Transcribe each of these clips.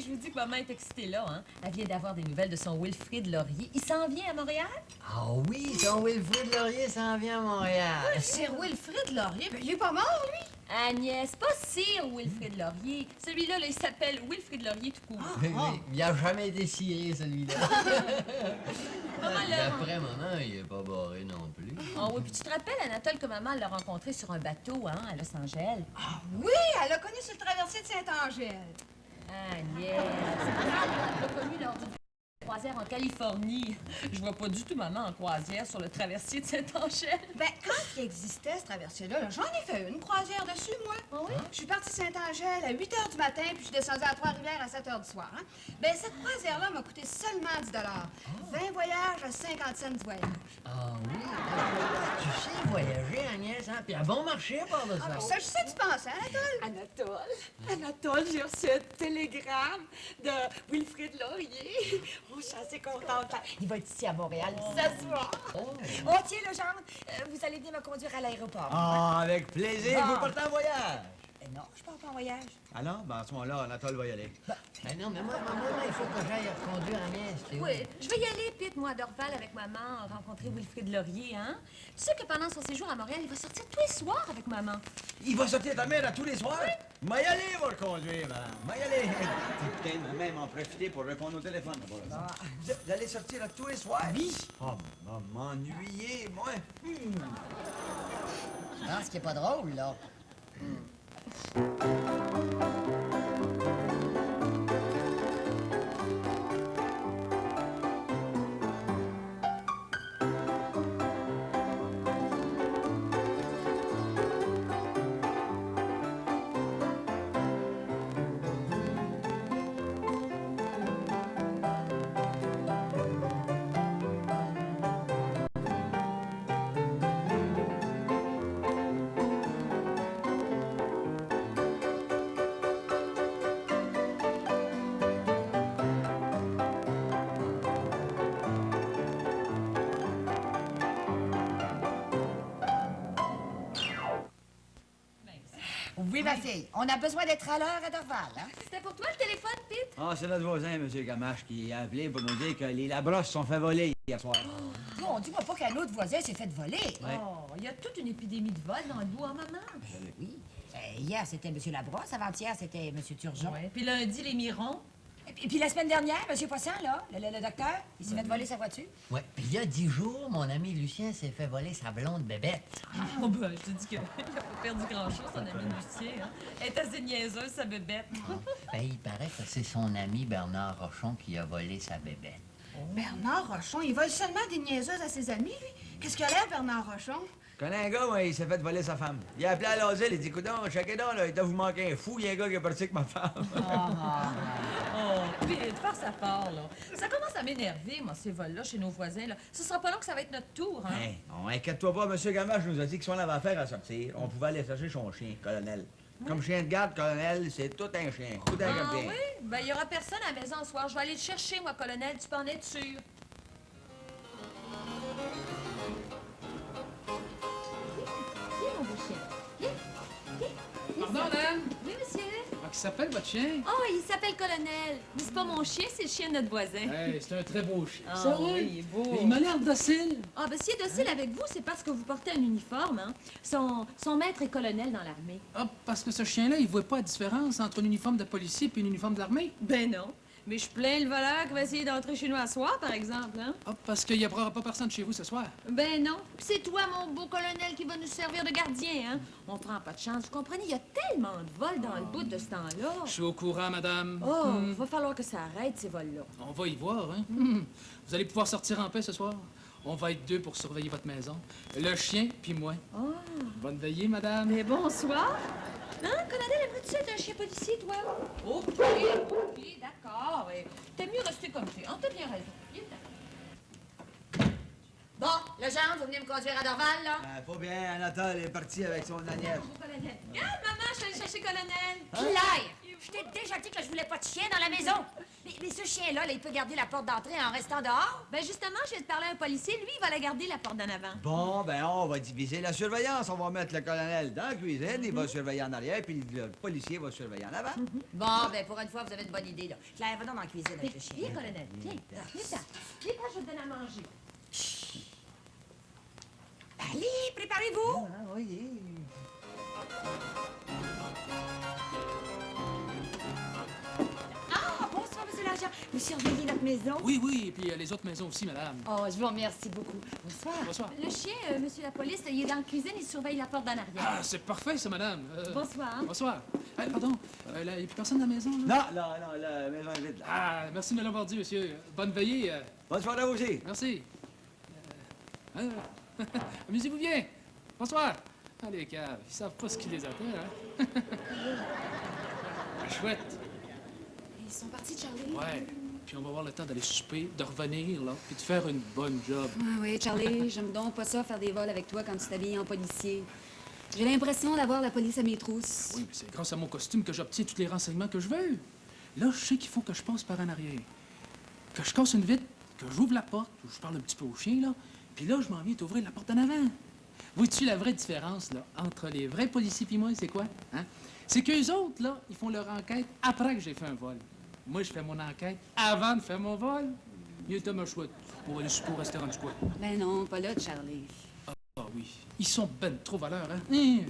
je vous dis que maman est excitée là, hein. Elle vient d'avoir des nouvelles de son Wilfrid Laurier. Il s'en vient à Montréal? Ah oui, son Wilfrid Laurier s'en vient à Montréal. Sir Wilfrid Laurier? Ben, il est pas mort, lui! Agnès, pas Sir Wilfrid Laurier. Celui-là, là, il s'appelle Wilfrid Laurier tout court. Il a jamais été ciré, celui-là. Maman l'a... D'après maman, il est pas barré non plus. Ah oui, puis tu te rappelles, Anatole, que maman l'a rencontré sur un bateau, hein, à Los Angeles? Ah oui, elle l'a connu sur le traversier de Saint-Angèle. Agnès, elle l'a connu lors d'une croisière en Californie. Je vois pas du tout maman en croisière sur le traversier de Saint-Angèle. Ben, quand il existait, ce traversier-là, j'en ai fait une croisière dessus, moi. Ah oui? Je suis partie de Saint-Angèle à 8 h du matin, puis je suis descendue à Trois-Rivières à 7 h du soir. Hein? Ben, cette croisière-là m'a coûté seulement 10 20 voyages à 50 cents du voyage. Ah oui? Tu sais voyager, Agnès, hein? Puis à bon marché, à part de ça. Ah, ben, ça, je sais, tu penses, hein, Anatole? Anatole, j'ai reçu un télégramme de Wilfrid Laurier. Oh, je suis assez contente. Il va être ici à Montréal ce soir. Oh, tiens, le genre, vous allez venir me conduire à l'aéroport. Ah, avec plaisir. Ah. Vous partez en voyage? Non, je pars pas en voyage. Ah non? Ben, à ce moment-là, Anatole va y aller. Ben non, mais moi, il faut que j'aille reconduire Agnès. t'es où? Oui, je vais y aller, Pete, moi, à Dorval avec maman, rencontrer Wilfrid Laurier, hein? Tu sais que pendant son séjour à Montréal, il va sortir tous les soirs avec maman. Il va sortir ta mère à tous les soirs? M'a y aller, va le conduire, madame. M'a y aller. Putain, ma mère m'en profiter pour répondre au téléphone. Vous allez sortir à tous les soirs? Oui. Oh, m'ennuyer, moi. Ah, ce qui est pas drôle, là. Oui, ma fille, on a besoin d'être à l'heure à Dorval, hein? C'était pour toi le téléphone, Pete? Ah, c'est notre voisin, M. Gamache, qui a appelé pour nous dire que les Labrosses sont fait voler hier soir. Non, dis-moi pas qu'un autre voisin s'est fait voler. Ouais. Oh, il y a toute une épidémie de vol dans le bois, maman. Oui. Hier, c'était M. Labrosse. Avant-hier, c'était M. Turgeon. Ouais. Puis lundi, les Mirons. Et puis la semaine dernière, M. Poisson, là, le docteur, il s'est fait voler sa voiture. Ouais, puis il y a 10 jours, mon ami Lucien s'est fait voler sa blonde bébête. Oh ben, je te dis qu'il n'a pas perdu grand-chose, son ami Lucien. Hein. Elle est assez niaiseuse, sa bébête. Ben, il paraît que c'est son ami Bernard Rochon qui a volé sa bébête. Bernard Rochon, il vole seulement des niaiseuses à ses amis, lui. Qu'est-ce qu'il a l'air, Bernard Rochon? Je connais un gars, moi, il s'est fait voler sa femme. Il a appelé à l'asile, il dit, coudonc, checkez donc, là, il doit vous manquer un fou, il y a un gars qui est parti avec ma femme. Oh, Pete, farce à part, là. Ça commence à m'énerver, moi, ces vols-là, chez nos voisins, là. Ce sera pas long que ça va être notre tour, hein. Hein, non, inquiète-toi pas, M. Gamache nous a dit que si on avait affaire à sortir, on pouvait aller chercher son chien, colonel. Comme chien de garde, colonel, c'est tout un chien. Tout un Ah chien. oui? Ben, il y aura personne à la maison ce soir. Je vais aller le chercher, moi, colonel. Tu peux en être sûr. Viens, mon beau chien. Viens. Viens. Pardon, madame? Oui, monsieur. Comment il s'appelle, votre chien? Oh, il s'appelle colonel. Mais c'est pas mon chien, c'est le chien de notre voisin. Hey, c'est un très beau chien. Ah, Sérieux? oui, il est beau. Mais il m'a l'air docile. Ah, ben, s'il est docile avec vous, c'est parce que vous portez un uniforme, hein. Son maître est colonel dans l'armée. Ah, parce que ce chien-là, il voit pas la différence entre un uniforme de policier et un uniforme de l'armée. Ben non. Mais je plains le voleur qui va essayer d'entrer chez nous à soir, par exemple, hein. Ah, parce qu'il n'y aura pas personne chez vous ce soir. Ben non. Puis c'est toi, mon beau colonel, qui va nous servir de gardien, hein. On prend pas de chance. Vous comprenez, il y a tellement de vols dans le bout de ce temps-là. Je suis au courant, madame. Oh, va falloir que ça arrête, ces vols-là. On va y voir, hein. Vous allez pouvoir sortir en paix ce soir. On va être deux pour surveiller votre maison. Le chien, puis moi. Oh. Bonne veillée, madame. Mais bonsoir. Hein, colonel, aimerais-tu être un chien policier, toi? OK, d'accord. T'aimes mieux rester comme tu es. T'as bien raison. Il est d'accord. Bon, le gendre, vous venez me conduire à Dorval, là? Pas bien, Anatole est parti avec son Agnès. Mon colonel. Regarde, maman, je suis allée chercher colonel. Claire! Je t'ai déjà dit que je voulais pas de chien dans la maison. Mais ce chien-là, là, il peut garder la porte d'entrée en restant dehors? Ben justement, je viens de parler à un policier. Lui, il va la garder, la porte d'en avant. Bon, ben, on va diviser la surveillance. On va mettre le colonel dans la cuisine, il va surveiller en arrière, puis le policier va surveiller en avant. Bon, ben pour une fois, vous avez une bonne idée, là. Claire, va donc dans la cuisine avec le chien. Viens, colonel. Viens. Viens, viens, je vais te donner à manger. Allez, préparez-vous! Ah, oui. Ah, bonsoir, monsieur l'agent. Vous surveillez notre maison? Oui, oui, et puis les autres maisons aussi, madame. Oh, je vous remercie beaucoup. Bonsoir. Bonsoir. Le chien, monsieur la police, il est dans la cuisine, il surveille la porte d'en arrière. Ah, c'est parfait, ça, madame. Bonsoir. Bonsoir. Pardon, il n'y a plus personne dans la maison, là? Non, la maison est vide, là. Ah, merci de me l'avoir dit, monsieur. Bonne veillée. Bonne soirée à vous aussi. Merci. Amusez-vous bien. Bonsoir. Ah, les caves, ils savent pas ce qui les attend, hein? Ah, chouette. Ils sont partis, Charlie? Ouais. Puis on va avoir le temps d'aller souper, de revenir, là, puis de faire une bonne job. Oui, Charlie, j'aime donc pas ça, faire des vols avec toi quand tu t'habilles en policier. J'ai l'impression d'avoir la police à mes trousses. Oui, mais c'est grâce à mon costume que j'obtiens tous les renseignements que je veux. Là, je sais qu'il faut que je passe par en arrière. Que je casse une vitre, que j'ouvre la porte, que je parle un petit peu au chien, là. Puis là, je m'en viens t'ouvrir la porte en avant. Vois-tu la vraie différence, là, entre les vrais policiers et moi, c'est quoi? Hein? C'est qu'eux autres, là, ils font leur enquête après que j'ai fait un vol. Moi, je fais mon enquête avant de faire mon vol. Mieux t'as ma chouette. On va aller souper au restaurant du coin. Ben non, pas là, Charlie. Ah oui, ils sont ben trop valeurs, hein? Hum.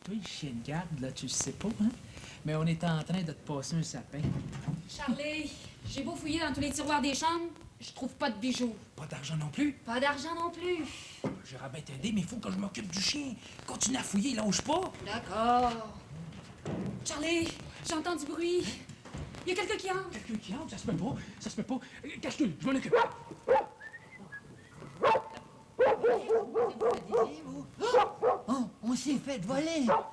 Toi, le chien de garde, là, tu le sais pas, hein? Mais on est en train de te passer un sapin. Charlie, j'ai beau fouiller dans tous les tiroirs des chambres, je trouve pas de bijoux. Pas d'argent non plus. Pas d'argent non plus. J'aurais bien t'aider, mais il faut que je m'occupe du chien. Continue à fouiller, lâche pas. D'accord. Charlie, j'entends du bruit. Il y a quelqu'un qui entre. Quelqu'un qui entre, ça se peut pas. Ça se peut pas. Cache-toi, je m'en occupe. Oh, on s'est fait voler. Oh.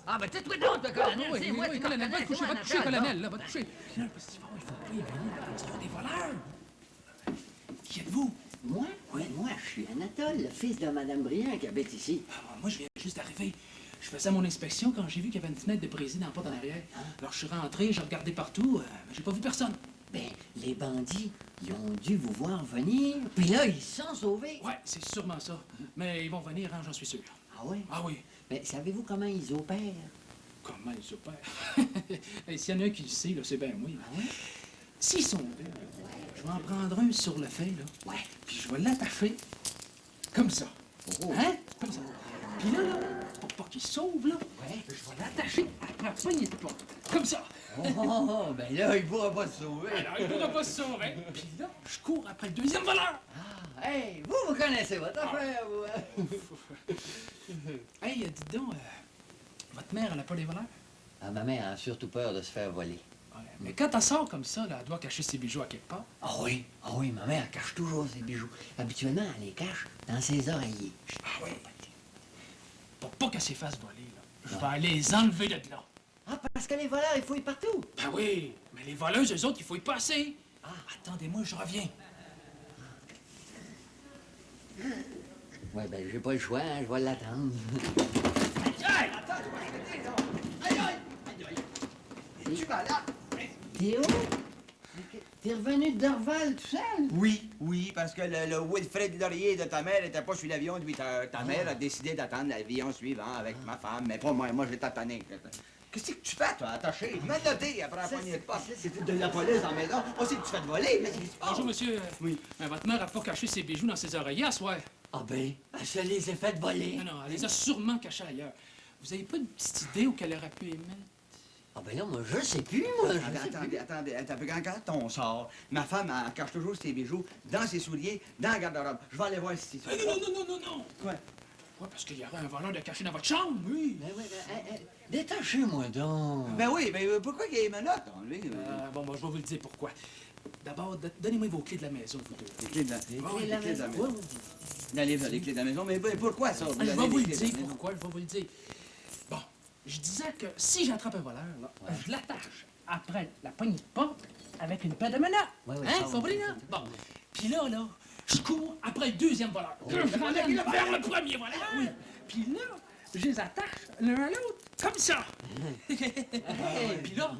Ah, ben tais-toi donc, le colonel. Oui, c'est oui, moi oui, qui colonel, va te coucher, va te coucher, colonel, là, va te coucher. Là, parce qu'il faut pas y venir, il y a des voleurs. Qui êtes-vous? Moi? Oui, moi, je suis Anatole, le fils de Madame Briand qui habite ici. Ah, moi, je viens juste d'arriver. Je faisais mon inspection quand j'ai vu qu'il y avait une fenêtre de brisée dans la porte en arrière. Alors, je suis rentré, j'ai regardé partout, mais j'ai pas vu personne. Ben, les bandits, ils ont dû vous voir venir, puis là, ils se sont sauvés. Ouais, c'est sûrement ça. Mais ils vont venir, hein, j'en suis sûr. Ah oui? Ah oui. Ben, savez-vous comment ils opèrent? Comment ils opèrent? Et s'il y en a un qui le sait, là, c'est bien moi. Ah oui? S'ils sont deux, je vais en prendre un sur le fait, là. Ouais. Puis je vais l'attacher comme ça. Oh. Hein? Comme ça. Puis là, pour pas qu'il sauve, là, Ouais. je vais l'attacher après la poignée de porte. Comme ça. Oh, ben là, il pourra pas se sauver. Alors, il pourra pas se sauver. Puis là, je cours après le deuxième voleur. Ah, hey, vous connaissez votre affaire, vous, hein? Hey, dis donc, votre mère, elle a pas des voleurs? Ah, ma mère a surtout peur de se faire voler. Ouais, mais quand elle sort comme ça, là, elle doit cacher ses bijoux à quelque part. Ah oui, ma mère cache toujours ses bijoux. Habituellement, elle les cache dans ses oreillers. Ah oui. Pour pas qu'elle s'y fasse voler, là, je vais aller les enlever de là. Ah, parce que les voleurs, ils fouillent partout. Ben oui, mais les voleuses, eux autres, il faut y passer. Ah, attendez-moi, je reviens. Ouais, ben, j'ai pas le choix, hein, je vais l'attendre. Hey, attends, tu vas arrêter, là. Aïe, aïe, aïe, aïe. Es-tu malade? Théo? T'es revenu de Dorval tout seul? Oui, parce que le Wilfrid Laurier de ta mère était pas sur l'avion de 8 heures. Ta mère a décidé d'attendre l'avion suivant avec ma femme, mais pas moi. Moi, je l'ai tatané. Qu'est-ce que tu fais, toi, attaché? Menoté après la poignée de porte. C'était de la police dans la maison. On sait que tu fais te voler, mais qu'est-ce qui se passe? Bonjour, monsieur. Oui. Votre mère a pas caché ses bijoux dans ses oreillers à soir. Ah ben, elle se les a fait voler. Non, non, elle les a sûrement cachés ailleurs. Vous avez pas une petite idée où qu'elle aurait pu les mettre? Ah ben là, moi, je sais plus, moi. Je sais plus. Attendez, quand on sort, ma femme, elle cache toujours ses bijoux dans ses souliers, dans la garde-robe. Je vais aller voir si c'est ça. Non! Quoi? Ouais, parce qu'il y aurait un voleur de caché dans votre chambre, oui. Ben oui, détachez-moi donc. Ben oui, mais pourquoi il y a les menottes, lui? Bon, je vais vous le dire pourquoi. D'abord, donnez-moi vos clés de la maison, vous deux. Les clés de la, Les clés de la maison. Allez, les clés de la maison. Mais pourquoi ça? Je vais vous le dire pourquoi, je vais vous le dire. Bon, je disais que si j'attrape un voleur, là, je l'attache après la poignée de porte avec une paire de menottes. Ouais, Hein, ça, compris, oui, là? Bon, Puis là, je cours après le deuxième voleur. Je ramène vers le premier voleur, oui. Puis là, je les attache l'un à l'autre, comme ça. Puis là,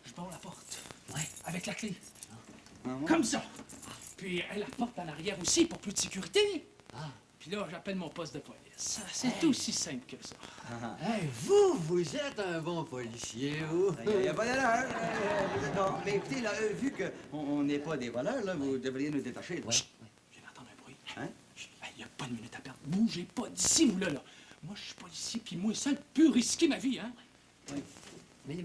je barre la porte. Ouais. Avec la clé. Comme ça. Puis la porte en arrière aussi, pour plus de sécurité. Puis là, j'appelle mon poste de police. C'est aussi simple que ça. Hey, vous êtes un bon policier, vous. Il n'y a pas d'erreur. Non, mais écoutez, là, vu qu'on n'est pas des voleurs, là, vous devriez nous détacher. Là. Chut! Je viens d'entendre un bruit. Hein? Il n'y a pas de minute à perdre. Bougez pas d'ici, vous, là. Moi, je suis policier, puis moi seul peux risquer ma vie, hein? Oui. Mais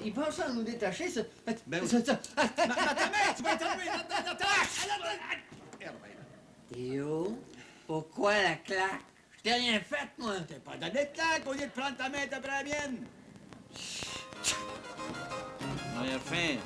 il pense à nous détacher, ça. Ben oui. ça. Ta mère, tu vas être enlevé! Théo, pourquoi la claque? Je t'ai rien fait, moi. T'es pas donné de claque au lieu de prendre ta main et de prendre la mienne. Enfin,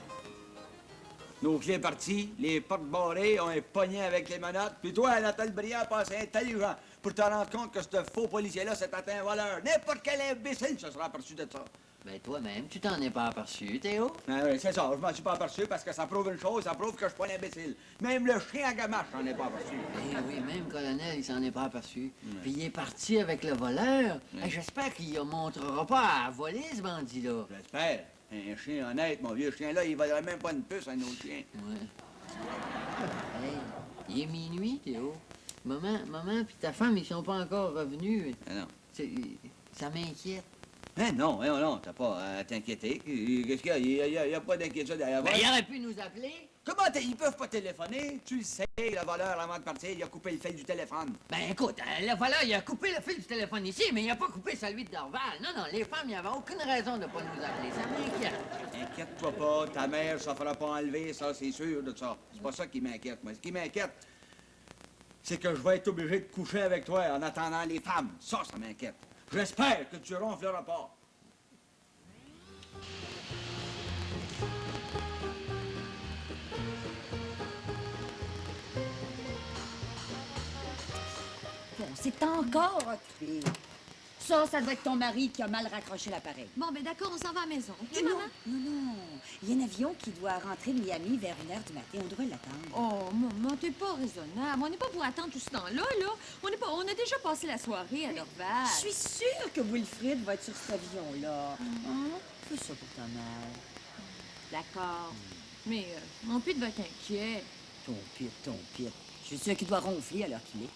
nos clés parties, les portes barrées, on est pognés avec les menottes. Puis toi, Nathalie Briand, pas assez intelligent pour te rendre compte que ce faux policier-là, c'est un voleur. N'importe quel imbécile se sera aperçu de ça. Ben, toi-même, tu t'en es pas aperçu, Théo. Ah oui, c'est ça, je m'en suis pas aperçu parce que ça prouve une chose, ça prouve que je suis pas un imbécile. Même le chien à gamache s'en est pas aperçu. Eh oui, même colonel, il s'en est pas aperçu. Puis il est parti avec le voleur. Eh, j'espère qu'il ne montrera pas à voler, ce bandit-là. J'espère. Un chien honnête, mon vieux chien-là, il vaudrait même pas une puce à un autre chien. Ouais. Hey, il est minuit, Théo. Maman puis ta femme, ils sont pas encore revenus. Ah non. Ça m'inquiète. Non, t'as pas à t'inquiéter. Qu'est-ce qu'il y a? Il y a pas d'inquiétude derrière moi. Ben, il aurait pu nous appeler. Comment ils peuvent pas téléphoner? Tu le sais, le voleur, avant de partir, il a coupé le fil du téléphone. Ben écoute, le voleur, il a coupé le fil du téléphone ici, mais il a pas coupé celui de Dorval. Non, les femmes, il n'y avait aucune raison de pas nous appeler. Ça m'inquiète. Inquiète-toi pas, ta mère ça fera pas enlever, ça, c'est sûr de ça. C'est pas ça qui m'inquiète, moi. Ce qui m'inquiète, c'est que je vais être obligé de coucher avec toi en attendant les femmes. Ça m'inquiète. J'espère que tu ronfleras pas. Bon, c'est encore occupé. Ça doit être ton mari qui a mal raccroché l'appareil. Bon, ben d'accord, on s'en va à la maison. OK, Non, maman? non. Il y a un avion qui doit rentrer de Miami vers 1h du matin. On devrait l'attendre. Oh, maman, t'es pas raisonnable. On n'est pas pour attendre tout ce temps-là, là. On a déjà passé la soirée à Dorval. Je suis sûre que Wilfrid va être sur cet avion-là. Fais ça pour ta mère. D'accord. Mais mon pire va être inquiet. Ton pire. Je suis sûre qu'il doit ronfler à l'heure qu'il est.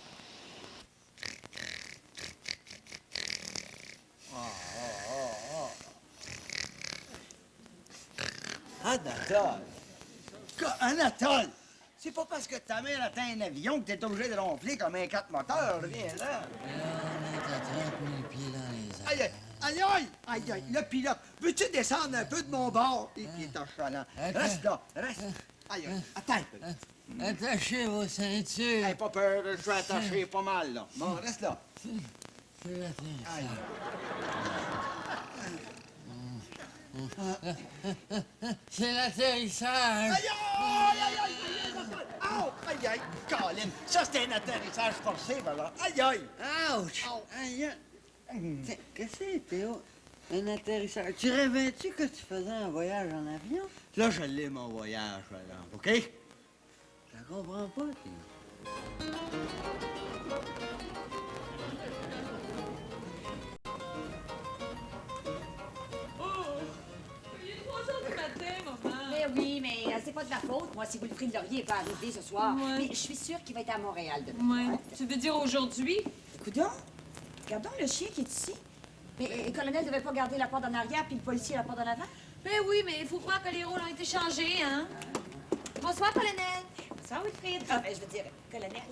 Anatole! Anatole! C'est pas parce que ta mère atteint un avion que t'es obligé de ronfler comme un 4 moteurs, viens là! On est attrapé les pieds dans les airs. Aïe! Le pilote, veux-tu descendre un peu de mon bord? Et puis, est chalant. Reste là, reste. Aïe, attends un peu. Attachez vos ceintures. Hey, pas peur, je suis attaché pas mal, là. Bon, reste là. C'est l'atterrissage. C'est l'atterrissage. Aïe, Colin, ça c'était un atterrissage forcé, voilà. Aïe! Ouch! Aïe! Qu'est-ce que c'est, Théo? Un atterrissage. Tu rêvais-tu que tu faisais un voyage en avion? Là, je l'ai, mon voyage, voilà, OK? Je comprends pas, Théo. Il est 3 heures du matin, maman. Mais oui, mais c'est pas de ma faute, moi, si Wilfrid Laurier n'est pas arrivé ce soir. Ouais. Mais je suis sûre qu'il va être à Montréal demain. Ouais. Tu veux dire aujourd'hui? Coudon, regardons le chien qui est ici. Mais le colonel ne devait pas garder la porte en arrière puis le policier la porte en avant? Ben oui, mais il faut croire que les rôles ont été changés, hein? Bonsoir, colonel. Bonsoir, Wilfrid. Ah, ben, je veux dire, colonel.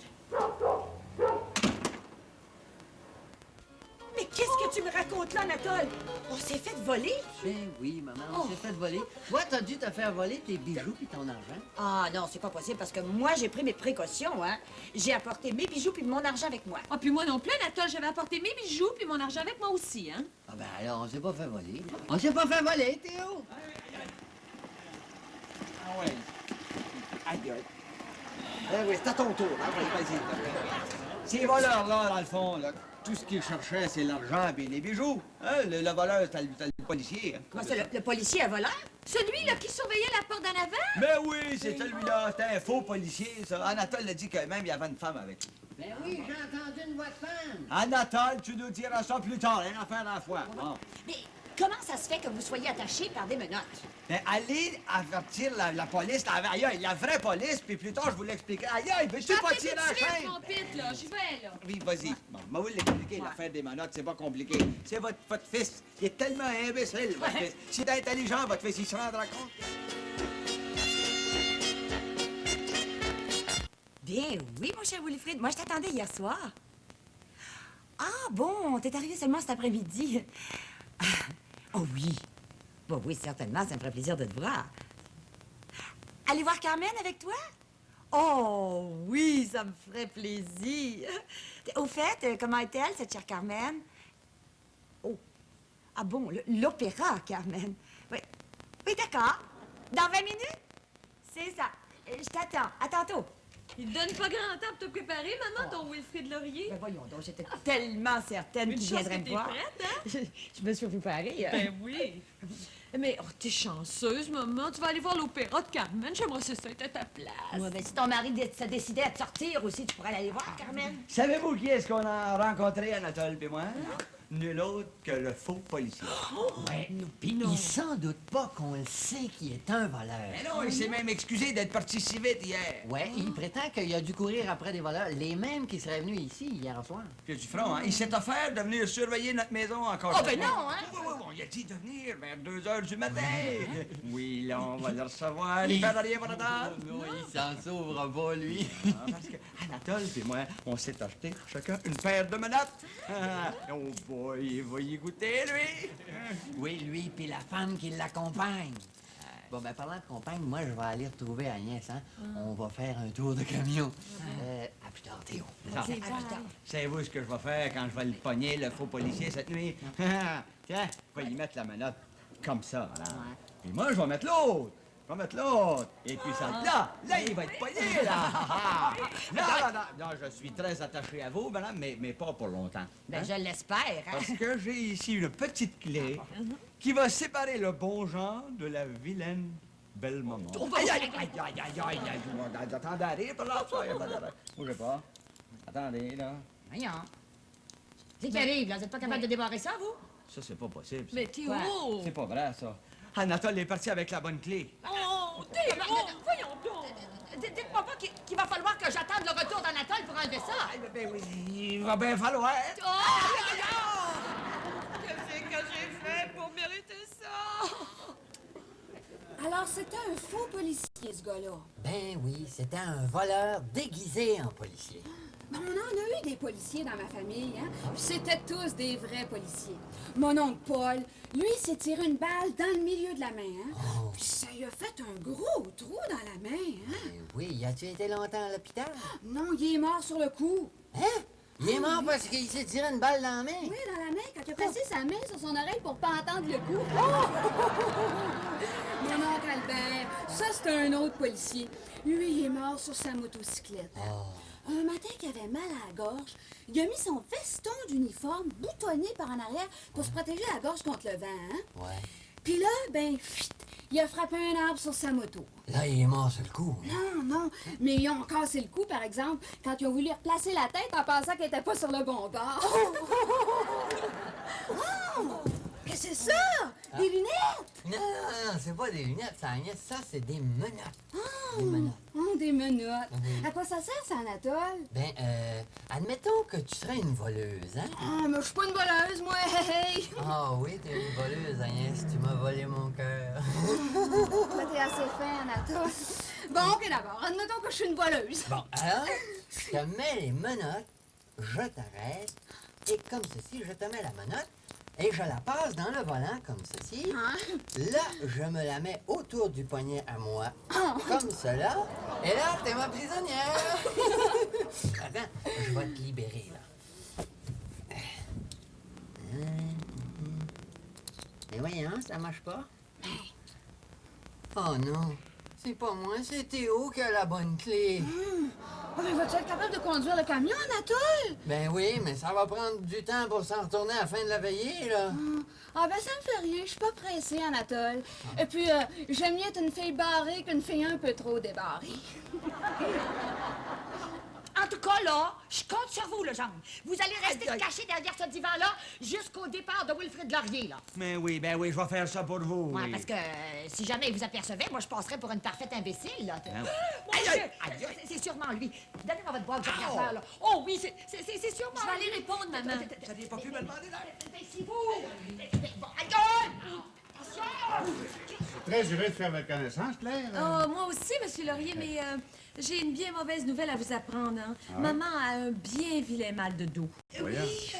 Mais qu'est-ce que tu me racontes là, Anatole? On s'est fait voler? Ben oui, maman, on s'est fait voler. Toi, t'as dû te faire voler tes bijoux et ton argent. Ah non, c'est pas possible parce que moi, j'ai pris mes précautions, hein. J'ai apporté mes bijoux puis mon argent avec moi. Ah, puis moi non plus, Anatole, j'avais apporté mes bijoux puis mon argent avec moi aussi, hein? Ah ben alors, on s'est pas fait voler. On s'est pas fait voler, Théo! Ah ouais. Aïe! Ben oui, c'est à ton tour. Ah oui, vas-y. Ces voleurs-là, dans le fond, là, tout ce qu'ils cherchaient, c'est l'argent et les bijoux. Hein? Le voleur, c'est le policier. Hein? Comment ça, le policier à voleur? Celui-là qui surveillait la porte d'en avant? Mais oui, c'est celui-là. C'était un faux policier, ça. Anatole a dit que même il y avait une femme avec lui. Ben oui, j'ai entendu une voix de femme. Anatole, tu nous diras ça plus tard, une affaire à la fois. Bon. Mais comment ça se fait que vous soyez attaché par des menottes? Ben, allez avertir la police, la vraie police, puis plus tard, je vous l'expliquerai. Aïe, aïe, veux-tu pas tirer la chaîne? Mon pit, là, j'y vais, là. Oui, vas-y. Bon, moi, vous l'expliquer, l'affaire des menottes, c'est pas compliqué. C'est votre fils. Il est tellement imbécile, votre fils. S'il est intelligent, votre fils, il se rendra compte. Bien oui, mon cher Wilfrid. Moi, je t'attendais hier soir. Ah bon, t'es arrivé seulement cet après-midi. Oh oui. Bon, oui, certainement, ça me ferait plaisir de te voir. Aller voir Carmen avec toi? Oh oui, ça me ferait plaisir. Au fait, comment est-elle, cette chère Carmen? Oh. Ah bon, l'opéra, Carmen. Oui, oui, d'accord. Dans 20 minutes? C'est ça. Je t'attends. À tantôt. Il te donne pas grand temps pour te préparer, maman, ton Wilfrid Laurier. Ben voyons donc, j'étais tellement certaine Une qu'il chance viendrait que me t'es voir. prête, hein? Je me suis préparée. Ben oui. Mais oh, t'es chanceuse, maman. Tu vas aller voir l'opéra de Carmen. J'aimerais ça être à ta place. Ouais, ben, si ton mari se décidait à te sortir aussi, tu pourrais aller voir, Carmen. Savez-vous qui est-ce qu'on a rencontré, Anatole et moi? Nul autre que le faux policier. Ouais. Il s'en doute pas qu'on le sait qu'il est un voleur. Mais non, il s'est même excusé d'être parti si vite hier. Ouais, il prétend qu'il a dû courir après des voleurs, les mêmes qui seraient venus ici hier soir. Puis du front, hein? Il s'est offert de venir surveiller notre maison encore. Oh, ben non, hein? Oui, oui, oui, il a dit de venir vers 2 h du matin. Oui, là, on va le recevoir. Il fait rien pour attendre. Non, il s'en sauvera pas, lui. Parce que Anatole et moi, on s'est acheté chacun une paire de menottes. Ah, oh boy, il va y goûter, lui. Oui, lui, puis la femme qui l'accompagne. Bon, ben, parlant de compagne, moi, je vais aller retrouver Agnès, hein. On va faire un tour de camion. À plus tard, Théo. Savez-vous ce que je vais faire quand je vais le pogner, le faux policier, cette nuit? Tiens, je vais y mettre la menotte comme ça, là. Et moi, je vais mettre l'autre. Je vais mettre l'autre. Et puis ça, là, il va être pogné, là. Non, je suis très attaché à vous, madame, mais pas pour longtemps. Ben, hein? je l'espère, hein? Parce que j'ai ici une petite clé qui va séparer le bon genre de la vilaine belle maman. Aïe, aïe, aïe, aïe, aïe, aïe, aïe. Attendez, arrive, là, ça, bougez pas. Attendez, là. Voyons. C'est qui arrive, là? Vous êtes pas capable de débarrer ça, vous? Ça, c'est pas possible. ça. Mais Théo! C'est pas vrai, ça. Anatole est parti avec la bonne clé. Oh, Théo! Voyons donc! Dites-moi pas qu'il va falloir que j'attende le retour d'Anatole pour enlever ça. Ben oui, il va bien falloir. Qu'est-ce que j'ai fait pour mériter ça? Alors, c'était un faux policier, ce gars-là. Ben oui, c'était un voleur déguisé en policier. Ben, on en a eu des policiers dans ma famille, hein? Puis c'était tous des vrais policiers. Mon oncle Paul, lui, s'est tiré une balle dans le milieu de la main, hein? Puis ça lui a fait un gros trou dans la main, hein? Ben oui, as-tu été longtemps à l'hôpital? Non, il est mort sur le coup. Hein? Il est mort parce qu'il s'est tiré une balle dans la main? Oui, dans la main, quand il a passé sa main sur son oreille pour pas entendre le coup. Mon oncle Albert, ça, c'est un autre policier. Lui, il est mort sur sa motocyclette. Un matin qu'il avait mal à la gorge, il a mis son veston d'uniforme boutonné par en arrière pour se protéger la gorge contre le vent, hein? Ouais. Puis là, ben, il a frappé un arbre sur sa moto. Là, il est mort sur le coup. Non, mais ils ont cassé le cou, par exemple, quand ils ont voulu replacer la tête en pensant qu'elle était pas sur le bon bord. Oh! Qu'est-ce que c'est ça? Des lunettes? Non, c'est pas des lunettes, ça, Agnès, ça, c'est des menottes. Des menottes. Oh, des menottes. À quoi ça sert, ça, Anatole? Ben, admettons que tu serais une voleuse, hein? Ah, mais je suis pas une voleuse, moi, hey! Ah oui, t'es une voleuse, Agnès, tu m'as volé mon cœur. Toi, t'es assez fin, Anatole. Bon, OK, d'abord, admettons que je suis une voleuse. Bon, alors, je te mets les menottes, je t'arrête, et comme ceci, je te mets la menotte, et je la passe dans le volant comme ceci. Hein? Là, je me la mets autour du poignet à moi, comme cela. Et là, t'es ma prisonnière. Attends, je vais te libérer, là. Et voyons, ça marche pas? Oh non, c'est pas moi, c'est Théo qui a la bonne clé. Oh, mais vas-tu être capable de conduire le camion, Anatole? Ben oui, mais ça va prendre du temps pour s'en retourner à la fin de la veillée, là. Ah ben ça me fait rien, je suis pas pressée, Anatole. Et puis, j'aime mieux être une fille barrée qu'une fille un peu trop débarrée. En tout cas, là, je compte sur vous, le genre. Vous allez rester caché derrière ce divan-là jusqu'au départ de Wilfrid Laurier, là. Mais oui, ben oui, je vais faire ça pour vous. Ouais, oui. parce que si jamais il vous apercevait, moi, je passerais pour une parfaite imbécile, là. Ah, Mon Dieu! C'est sûrement lui. Donnez-moi votre boîte, j'ai rien à faire, là. Oh oui, c'est sûrement Je vais aller lui. répondre, maman. Vous n'aviez pas pu me demander là? C'est vous! Bon, aïe! Attention! Très heureux de faire votre connaissance, Claire. Oh, moi aussi, Monsieur Laurier, mais j'ai une bien mauvaise nouvelle à vous apprendre. Hein. Maman a un bien vilain mal de dos. Voyons. Oui,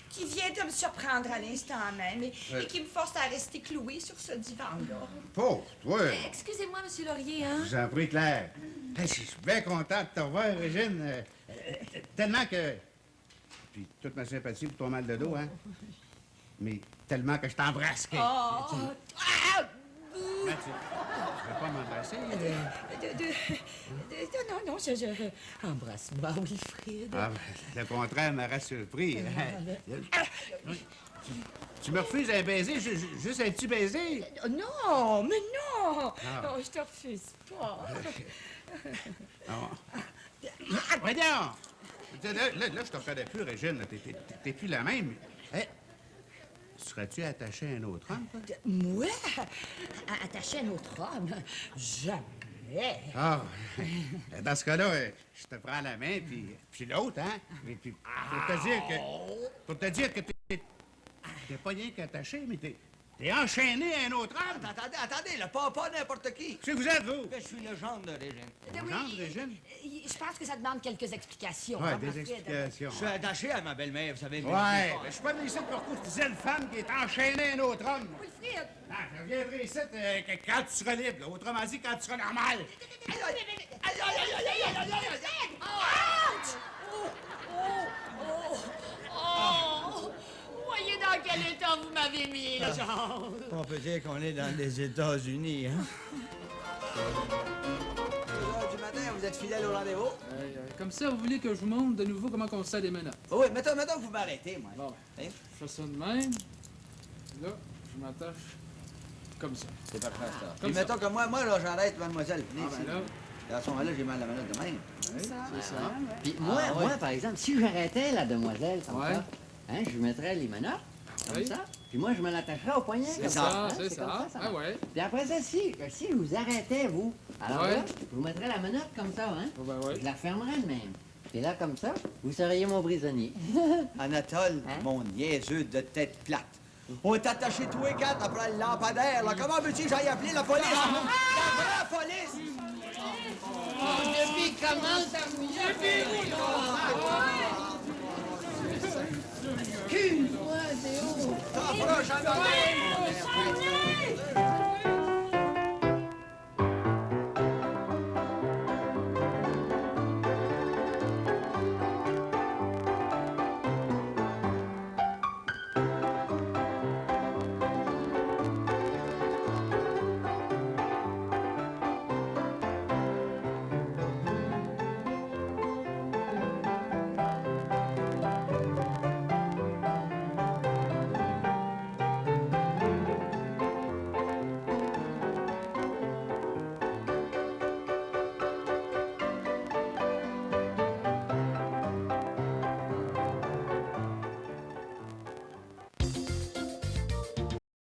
qui vient de me surprendre à l'instant même et qui me force à rester clouée sur ce divan-là. Pauvre, toi. Excusez-moi, Monsieur Laurier, hein. Je vous en prie, Claire. Hey, je suis bien content de te revoir, Régine. Tellement que... Puis toute ma sympathie pour ton mal de dos, hein. Mais tellement que je t'embrasse. Oh! Ah! Ben, tu veux pas m'embrasser? Non, je... Embrasse-moi, Wilfrid. Ah, ben, le contraire m'aurait surpris. Tu me refuses un baiser, juste un petit baiser? Non, mais non! Ah. Non, je te refuse pas. Voyons! Là, je te reconnais plus, Régine. T'es plus la même. Hey, serais-tu attaché à un autre homme, toi? Moi? Attaché à un autre homme? Jamais. Ah, dans ce cas-là, je te prends la main, puis l'autre, hein? Et puis, pour te dire que t'es pas rien qu'attaché, mais t'es enchaîné à un autre homme. Attendez, là, pas n'importe qui. Qui vous êtes, vous? Je suis le gendre de Régine. Mon gendre, Régine? Je pense que ça demande quelques explications. Ouais, hein, des Wilfrid. explications. Je suis attaché à ma belle-mère, vous savez. Ouais, mais je suis pas venu ici pour courtiser une femme qui est enchaînée à un autre homme. Wilfrid! Ah, je reviendrai ici quand tu seras libre. Là. Autrement dit, quand tu seras normal. Oh! Voyez dans quel état vous m'avez mis, le genre. On peut dire qu'on est dans les États-Unis, hein? 2 heures du matin, vous êtes fidèle au rendez-vous? Comme ça, vous voulez que je vous montre de nouveau comment on se sert des menottes. Oh, oui, mettons que vous m'arrêtez, moi. Bon, Hein? je fais ça de même. Là, je m'attache comme ça. C'est parfait, ça. Comme Puis ça. mettons que moi, là, j'arrête, mademoiselle. Venez Ah, ici. ben là, À ce moment-là, j'ai mal à la menotte de même. c'est ça. Puis moi, Ah, ouais. moi, par exemple, si j'arrêtais la demoiselle comme Ouais. ça, hein, je mettrais les menottes, comme Oui. ça, puis moi, je me l'attacherais au poignet, C'est comme ça, hein, c'est ça. comme Ah ouais. Puis après ça, si je vous arrêtais, vous, alors Ouais. là, je vous mettrais la menotte comme ça, hein, Oh, ben ouais. je la fermerais de même. Puis là, comme ça, vous seriez mon prisonnier. Anatole, Hein? mon niaiseux de tête plate. On est attachés tous les quatre après le lampadaire, là. Comment veux-tu que j'aille appeler la police? La vraie police! Depuis commence à mouiller. T'en feras jamais.